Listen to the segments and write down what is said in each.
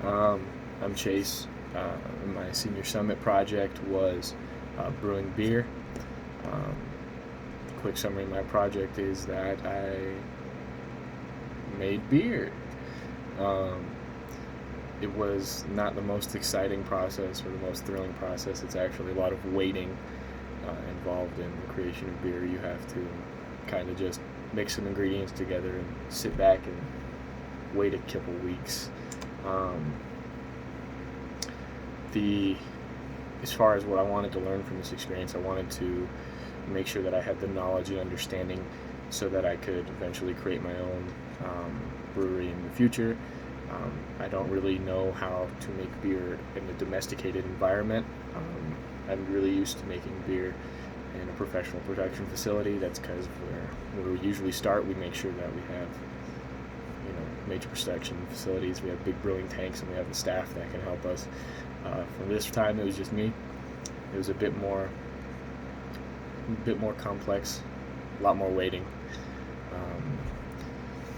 Um, I'm Chase. My senior summit project was brewing beer. Um, Quick summary of my project is that I made beer. Um, it was not the most exciting process or the most thrilling process. It's actually a lot of waiting involved in the creation of beer. You have to kind of just mix some ingredients together and sit back and wait a couple weeks. Um, the As far as what I wanted to learn from this experience, I wanted to make sure that I had the knowledge and understanding so that I could eventually create my own brewery in the future. I don't really know how to make beer in a domesticated environment. I'm really used to making beer in a professional production facility. That's because where we usually start. We make sure that we have major production facilities. We have big brewing tanks, and we have the staff that can help us. For this time, it was just me. It was a bit more complex, a lot more waiting. Um,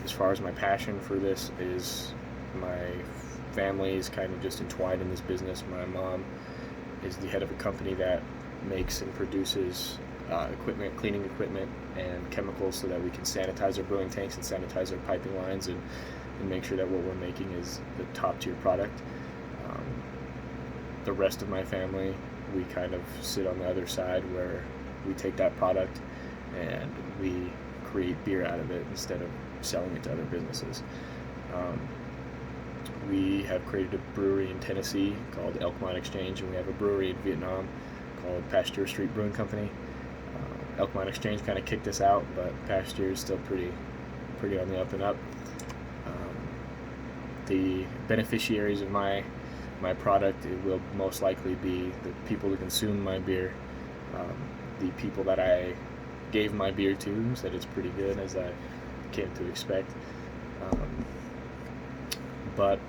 as far as my passion for this is, my family is kind of just entwined in this business. My mom is the head of a company that makes and produces cleaning equipment, and chemicals so that we can sanitize our brewing tanks and sanitize our piping lines and make sure that what we're making is the top tier product. Um, the rest of my family, we kind of sit on the other side where we take that product and we create beer out of it instead of selling it to other businesses. Um, we have created a brewery in Tennessee called Elkmont Exchange, and we have a brewery in Vietnam called Pasteur Street Brewing Company. Elkmont Exchange kind of kicked us out, but Pasteur is still pretty on the up and up. The beneficiaries of my product, it will most likely be the people who consume my beer, the people that I gave my beer to said it's pretty good, as I came to expect. But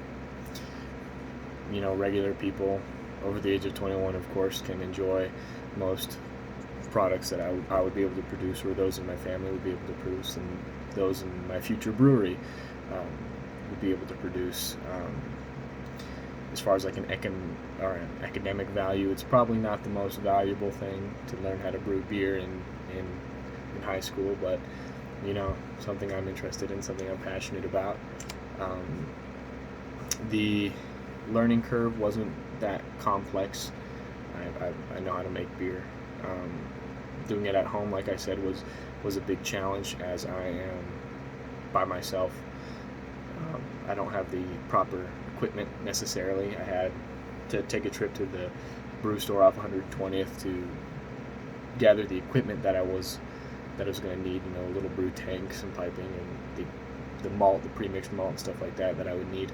regular people over the age of 21, of course, can enjoy most products that I would be able to produce, or those in my family would be able to produce, and those in my future brewery would be able to produce. As far as like an academic value, it's probably not the most valuable thing to learn how to brew beer in high school, but something I'm interested in, something I'm passionate about. The learning curve wasn't that complex. I know how to make beer. Doing it at home, like I said, was a big challenge, as I am by myself. I don't have the proper equipment necessarily. I had to take a trip to the brew store off 120th to gather the equipment that I was going to need. Little brew tanks, some piping, and the malt, the pre-mixed malt, and stuff like that I would need.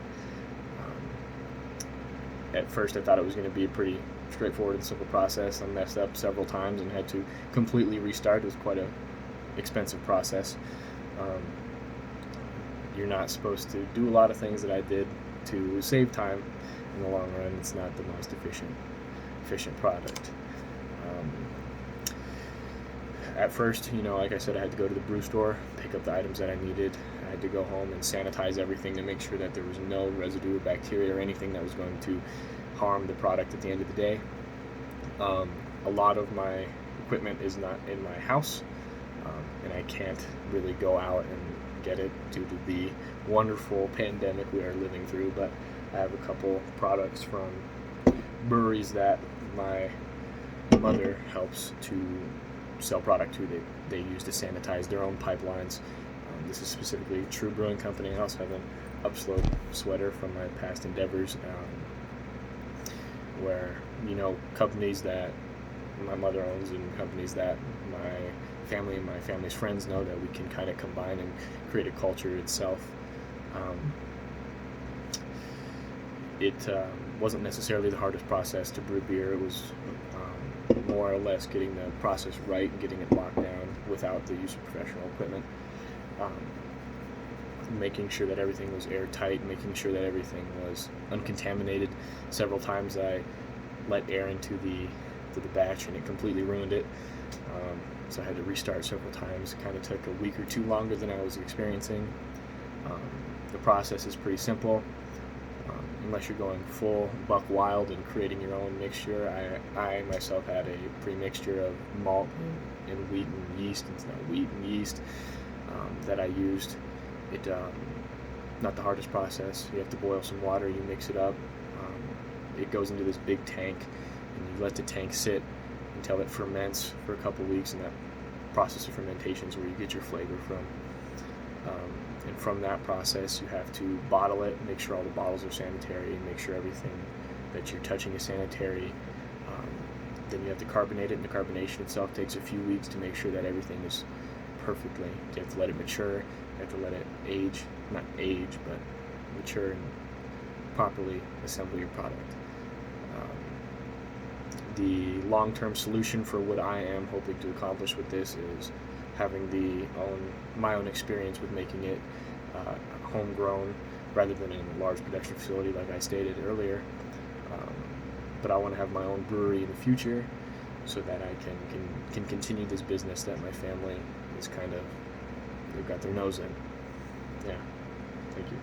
At first, I thought it was going to be a pretty straightforward and simple process. I messed up several times and had to completely restart. It was quite a expensive process. You're not supposed to do a lot of things that I did to save time. In the long run, it's not the most efficient product. At first, like I said, I had to go to the brew store, pick up the items that I needed. I had to go home and sanitize everything to make sure that there was no residue of bacteria or anything that was going to harm the product at the end of the day. A lot of my equipment is not in my house, and I can't really go out and get it due to the wonderful pandemic we are living through, but I have a couple products from breweries that my mother helps to sell product to. They use to sanitize their own pipelines. This is specifically True Brewing Company. I also have an Upslope sweater from my past endeavors, where companies that my mother owns and companies that my family and my family's friends know, that we can kind of combine and create a culture itself. It wasn't necessarily the hardest process to brew beer. It was more or less getting the process right and getting it locked down without the use of professional equipment. Making sure that everything was airtight, making sure that everything was uncontaminated. Several times I let air into the batch and it completely ruined it. So I had to restart several times. It kind of took a week or two longer than I was experiencing. The process is pretty simple. unless you're going full buck wild and creating your own mixture. I myself had a pre-mixture of malt and wheat and yeast. It's not wheat and yeast that I used. It not the hardest process. You have to boil some water, you mix it up. It goes into this big tank, and you let the tank sit until it ferments for a couple weeks, and that process of fermentation is where you get your flavor from. And from that process, you have to bottle it, make sure all the bottles are sanitary, and make sure everything that you're touching is sanitary. Then you have to carbonate it, and the carbonation itself takes a few weeks to make sure that everything is perfectly. You have to let it mature, you have to let it age, not age, but mature and properly assemble your product. The long-term solution for what I am hoping to accomplish with this is having my own experience with making it homegrown rather than in a large production facility like I stated earlier. But I want to have my own brewery in the future so that I can continue this business that my family is they've got their nose in. Yeah, thank you.